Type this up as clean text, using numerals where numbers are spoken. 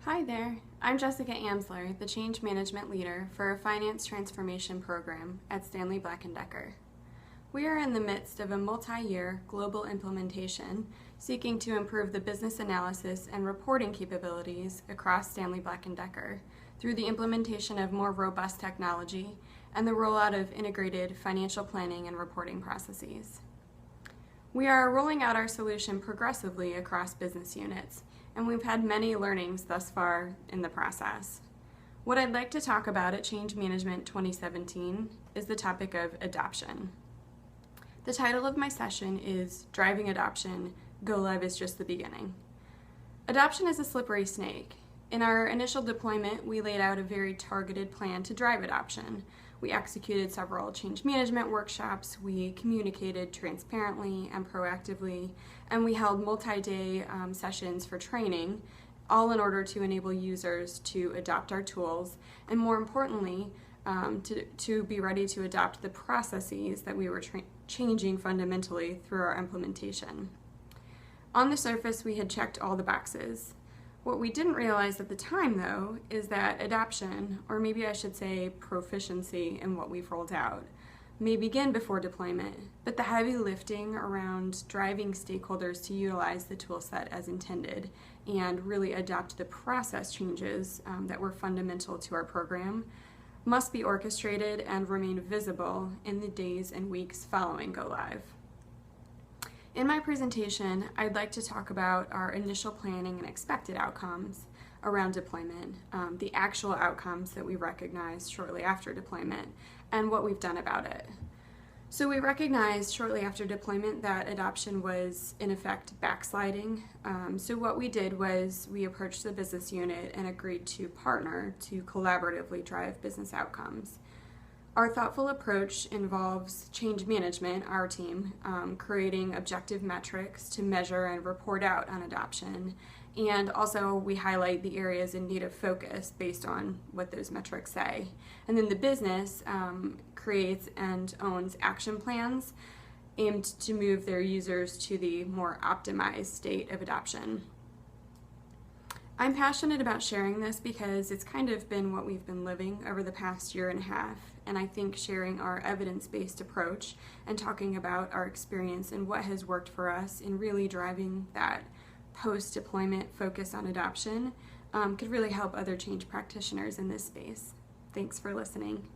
Hi there, I'm Jessica Amsler, the Change Management Leader for a Finance Transformation Program at Stanley Black & Decker. We are in the midst of a multi-year global implementation seeking to improve the business analysis and reporting capabilities across Stanley Black & Decker through the implementation of more robust technology and the rollout of integrated financial planning and reporting processes. We are rolling out our solution progressively across business units, and we've had many learnings thus far in the process. What I'd like to talk about at Change Management 2017 is the topic of adoption. The title of my session is Driving Adoption, Go Live is Just the Beginning. Adoption is a slippery snake. In our initial deployment, we laid out a very targeted plan to drive adoption. We executed several change management workshops, we communicated transparently and proactively, and we held multi-day sessions for training, all in order to enable users to adopt our tools, and more importantly, to be ready to adopt the processes that we were changing fundamentally through our implementation. On the surface, we had checked all the boxes. What we didn't realize at the time, though, is that adoption, or maybe I should say proficiency in what we've rolled out, may begin before deployment, but the heavy lifting around driving stakeholders to utilize the toolset as intended and really adopt the process changes that were fundamental to our program must be orchestrated and remain visible in the days and weeks following go live. In my presentation, I'd like to talk about our initial planning and expected outcomes around deployment, the actual outcomes that we recognized shortly after deployment, and what we've done about it. So we recognized shortly after deployment that adoption was in effect backsliding. So what we did was we approached the business unit and agreed to partner to collaboratively drive business outcomes. Our thoughtful approach involves change management, our team, creating objective metrics to measure and report out on adoption, and also we highlight the areas in need of focus based on what those metrics say. And then the business creates and owns action plans aimed to move their users to the more optimized state of adoption. I'm passionate about sharing this because it's kind of been what we've been living over the past year and a half, and I think sharing our evidence-based approach and talking about our experience and what has worked for us in really driving that post-deployment focus on adoption could really help other change practitioners in this space. Thanks for listening.